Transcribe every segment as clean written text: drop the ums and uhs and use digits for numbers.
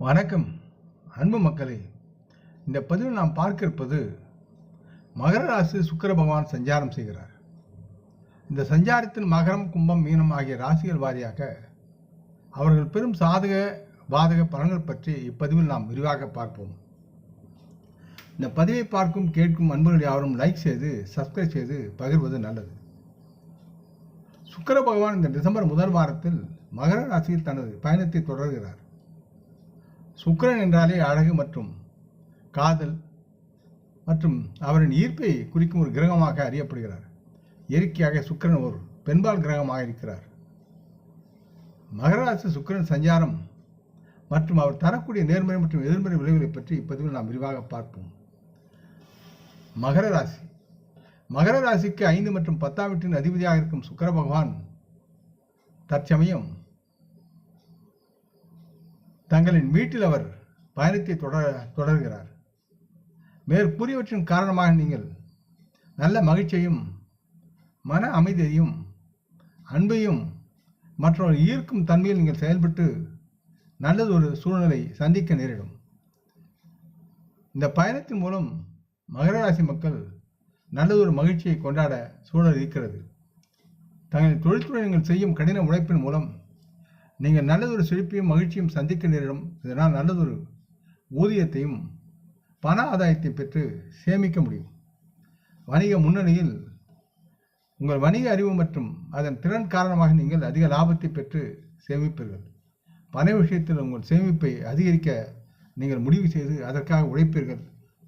வணக்கம் அன்பு மக்களே. இந்த பதிவில் நாம் பார்க்க இருப்பது மகர ராசி சுக்கிர பகவான் சஞ்சாரம் செய்கிறார். இந்த சஞ்சாரத்தில் மகரம், கும்பம், மீனம் ஆகிய ராசிகள் வாரியாக அவர்கள் பெரும் சாதக பாதக பலன்கள் பற்றி இப்பதிவில் நாம் விரிவாக பார்ப்போம். இந்த பதிவை பார்க்கும் கேட்கும் அன்பர்கள் யாரும் லைக் செய்து சப்ஸ்கிரைப் செய்து பகிர்வது நல்லது. சுக்கிர பகவான் இந்த டிசம்பர் முதல் வாரத்தில் மகர ராசியில் தனது பயணத்தை தொடர்கிறார். சுக்கிரன் என்றாலே அழகு மற்றும் காதல் மற்றும் அவரின் ஈர்ப்பை குறிக்கும் ஒரு கிரகமாக அறியப்படுகிறார். இயற்கையாக சுக்கிரன் ஒரு பெண்பால் கிரகமாக இருக்கிறார். மகர ராசி சுக்கிரன் சஞ்சாரம் மற்றும் அவர் தரக்கூடிய நேர்மறை மற்றும் எதிர்மறை விளைவுகளை பற்றி இப்பதிவில் நாம் விரிவாக பார்ப்போம். மகர ராசிக்கு 5 மற்றும் 10ஆம் வீட்டின் அதிபதியாக இருக்கும் சுக்கிர பகவான் தற்சமயம் தங்களின் வீட்டில் அவர் பயணத்தை தொடர்கிறார். மேற்கூறியவற்றின் காரணமாக நீங்கள் நல்ல மகிழ்ச்சியையும் மன அமைதியையும் அன்பையும் மற்றொரு ஈர்க்கும் தன்மையில் நீங்கள் செயல்பட்டு நல்லது ஒரு சூழ்நிலை சந்திக்க நேரிடும். இந்த பயணத்தின் மூலம் மகர ராசி மக்கள் நல்லதொரு மகிழ்ச்சியை கொண்டாட சூழல் இருக்கிறது. தங்களின் தொழில்துறை நீங்கள் செய்யும் கடின உழைப்பின் மூலம் நீங்கள் நல்லதொரு செழிப்பையும் மகிழ்ச்சியும் சந்திக்க நேரிடும். இதனால் நல்லதொரு ஊதியத்தையும் பண ஆதாயத்தை பெற்று சேமிக்க முடியும். வணிக முன்னணியில் உங்கள் வணிக அறிவு மற்றும் அதன் திறன் காரணமாக நீங்கள் அதிக லாபத்தை பெற்று சேமிப்பீர்கள். பண விஷயத்தில் உங்கள் சேமிப்பை அதிகரிக்க நீங்கள் முடிவு செய்து அதற்காக உழைப்பீர்கள்.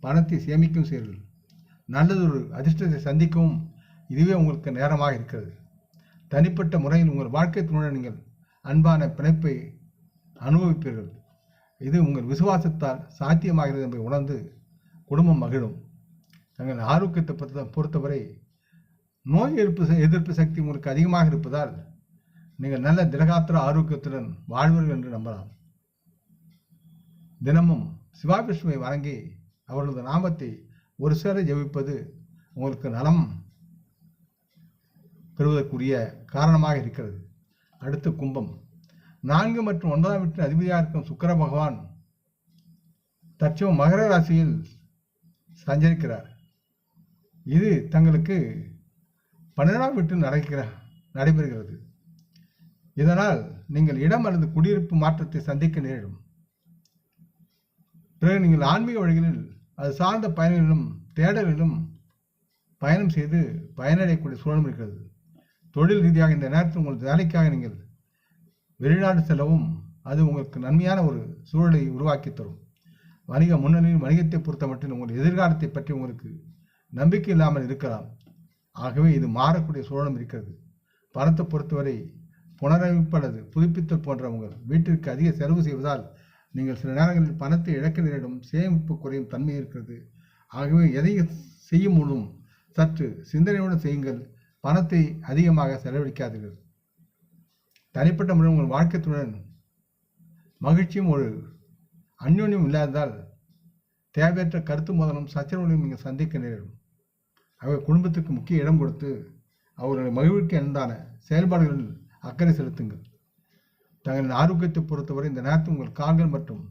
பணத்தை சேமிக்கவும் செய்வீர்கள். நல்லதொரு அதிர்ஷ்டத்தை சந்திக்கவும் இதுவே உங்களுக்கு நேரமாக இருக்கிறது. தனிப்பட்ட முறையில் உங்கள் வாழ்க்கை துணையுடன் நீங்கள் அன்பான பிணைப்பை அனுபவிப்பீர்கள். இது உங்கள் விசுவாசத்தால் சாத்தியமாகிறது என்பதை உணர்ந்து குடும்பம் மகிழும். தங்கள் ஆரோக்கியத்தை பொறுத்தவரை நோய் எதிர்ப்பு சக்தி உங்களுக்கு அதிகமாக இருப்பதால் நீங்கள் நல்ல திடகாத்திர ஆரோக்கியத்துடன் வாழ்வீர்கள் என்று நம்பலாம். தினமும் சிவாவிஷ்ணுவை வணங்கி அவர்களது நாமத்தை ஒரு சேர ஜெபிப்பது உங்களுக்கு நலம் பெறுவதற்குரிய காரணமாக இருக்கிறது. அடுத்து கும்பம். 4 மற்றும் 9ஆம் வீட்டின் அதிபதியாக இருக்கும் சுக்கிர பகவான் தற்சமயம் மகர ராசியில் சஞ்சரிக்கிறார். இது தங்களுக்கு 12ஆம் வீட்டில் நடைபெறுகிறது. இதனால் நீங்கள் இடம் அல்லது குடியிருப்பு மாற்றத்தை சந்திக்க நேரிடும். பிறகு நீங்கள் ஆன்மீக வழிகளில் அது சார்ந்த பயணங்களிலும் தேடலிலும் பயணம் செய்து பயனடையக்கூடிய சூழலும் இருக்கிறது. தொழில் ரீதியாக இந்த நேரத்தில் உங்கள் வேலைக்காக நீங்கள் வெளிநாடு செல்லவும் அது உங்களுக்கு நன்மையான ஒரு சூழலை உருவாக்கி தரும். வணிக முன்னணியில் வணிகத்தை பொறுத்த மட்டும் உங்கள் எதிர்காலத்தை பற்றி உங்களுக்கு நம்பிக்கை இல்லாமல் இருக்கலாம். ஆகவே இது மாறக்கூடிய சூழலும் இருக்கிறது. பணத்தை பொறுத்தவரை புனரமைப்பு அல்லது புதுப்பித்தல் போன்ற உங்கள் வீட்டிற்கு அதிக செலவு செய்வதால் நீங்கள் சில நேரங்களில் பணத்தை இழக்க நேரிடும். சேமிப்பு குறையும் தன்மை இருக்கிறது. ஆகவே எதை செய்யும் போதும் சற்று சிந்தனையுடன் செய்யுங்கள். பணத்தை அதிகமாக செலவழிக்காதீர்கள். தனிப்பட்ட முறையில் உங்கள் வாழ்க்கைத்துடன் மகிழ்ச்சியும் ஒரு அந்யோன்யம் இல்லாததால் தேவையற்ற கருத்து மோதலும் சச்சரவுகளையும் நீங்கள் சந்திக்க நேரிடும். ஆகவே குடும்பத்துக்கு முக்கிய இடம் கொடுத்து அவர்களுடைய மகிழ்ச்சிக்கு எந்தான செயல்பாடுகளில் அக்கறை செலுத்துங்கள். தங்களின் ஆரோக்கியத்தை பொறுத்தவரை இந்த நேரத்தில் உங்கள் கால்கள் மற்றும்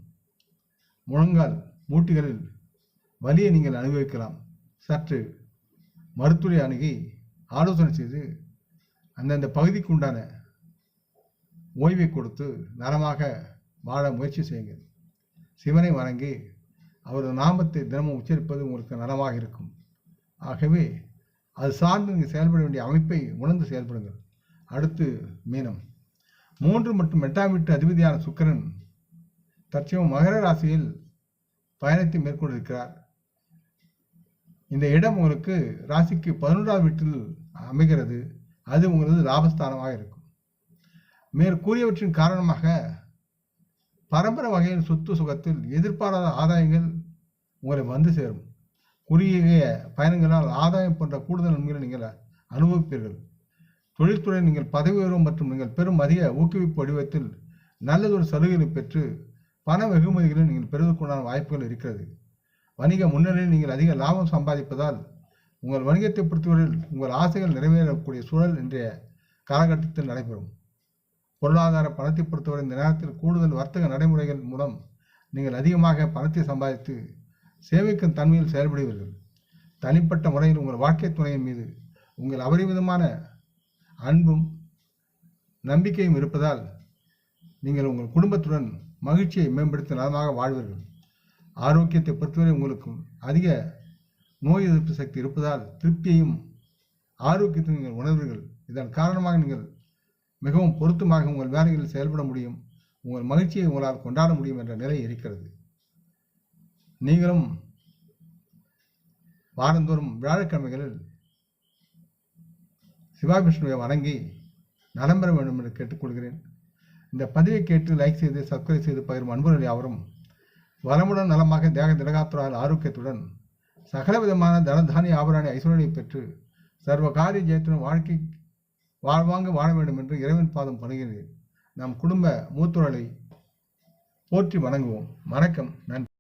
முழங்கால் மூட்டுகளில் வலியை நீங்கள் அனுபவிக்கலாம். சற்று மருத்துவரை அணுகி ஆலோசனை செய்து அந்தந்த பகுதிக்கு உண்டான ஓய்வை கொடுத்து நலமாக வாழ முயற்சி செய்யுங்கள். சிவனை வணங்கி அவரது நாமத்தை தினமும் உச்சரிப்பது உங்களுக்கு நலமாக இருக்கும். ஆகவே அது சார்ந்து நீங்கள் செயல்பட வேண்டிய அமைப்பை உணர்ந்து செயல்படுங்கள். அடுத்து மீனம். 3 மற்றும் 8ஆம் வீட்டு அதிபதியான சுக்கிரன் தற்சமயம் மகர ராசியில் பயணத்தை மேற்கொண்டிருக்கிறார். இந்த இடம் உங்களுக்கு ராசிக்கு 11ஆம் வீட்டில் அமைகிறது. அது உங்களது லாபஸ்தானமாக இருக்கும். மேற்கூறியவற்றின் காரணமாக பரம்பரை வகையில் சொத்து சுகத்தில் எதிர்பாராத ஆதாயங்கள் உங்களை வந்து சேரும். குறுகிய பயணங்களால் ஆதாயம் போன்ற கூடுதல் நன்மைகளை நீங்கள் அனுபவிப்பீர்கள். தொழில்துறை நீங்கள் பதவி உயர்வு மற்றும் நீங்கள் பெறும் அதிக ஊக்குவிப்பு வடிவத்தில் நல்லதொரு சலுகைகளை பெற்று பண வெகுமதிகளை நீங்கள் பெறுவதற்குண்டான வாய்ப்புகள் இருக்கிறது. வணிக முன்னணியில் நீங்கள் அதிக லாபம் சம்பாதிப்பதால் உங்கள் வணிகத்தை பொறுத்தவரையில் உங்கள் ஆசைகள் நிறைவேறக்கூடிய சூழல் இன்றைய காலகட்டத்தில் நடைபெறும். பொருளாதார பணத்தை பொறுத்தவரை இந்த நேரத்தில் கூடுதல் வர்த்தக நடைமுறைகள் மூலம் நீங்கள் அதிகமாக பணத்தை சம்பாதித்து சேமிக்கும் தன்மையில் செயல்படுவீர்கள். தனிப்பட்ட முறையில் உங்கள் வாழ்க்கை துணையின் மீது உங்கள் அபரிமிதமான அன்பும் நம்பிக்கையும் இருப்பதால் நீங்கள் உங்கள் குடும்பத்துடன் மகிழ்ச்சியை மேம்படுத்த நலமாக வாழ்வீர்கள். ஆரோக்கியத்தை பொறுத்தவரை உங்களுக்கு அதிக நோய் எதிர்ப்பு சக்தி இருப்பதால் திருப்தியையும் ஆரோக்கியத்தையும் நீங்கள் உணர்வீர்கள். இதன் காரணமாக நீங்கள் மிகவும் பொருத்தமாக உங்கள் வேலைகளில் செயல்பட முடியும். உங்கள் மகிழ்ச்சியை உங்களால் கொண்டாட முடியும் என்ற நிலை இருக்கிறது. நீங்களும் வாரந்தோறும் வியாழக்கிழமைகளில் சிவாவிஷ்ணுவை வணங்கி நலம் பெற வேண்டும் என்று கேட்டுக்கொள்கிறேன். இந்த பதிவை கேட்டு லைக் செய்து சப்ஸ்கிரைப் செய்து பகிரும் அன்புகள் யாவரும் வளமுடன் நலமாக தேக திடகாத்துறால் ஆரோக்கியத்துடன் சகல விதமான தனதானிய ஆபரண ஐஸ்வர்யை பெற்று சர்வ காரிய ஜெயத்துடன் வாழ்க்கை வாழ்வாங்க வாழ வேண்டும் என்று இறைவன் பாதம் பணிகிறேன். நம் குடும்ப மூத்தோர்களை போற்றி வணங்குவோம். வணக்கம், நன்றி.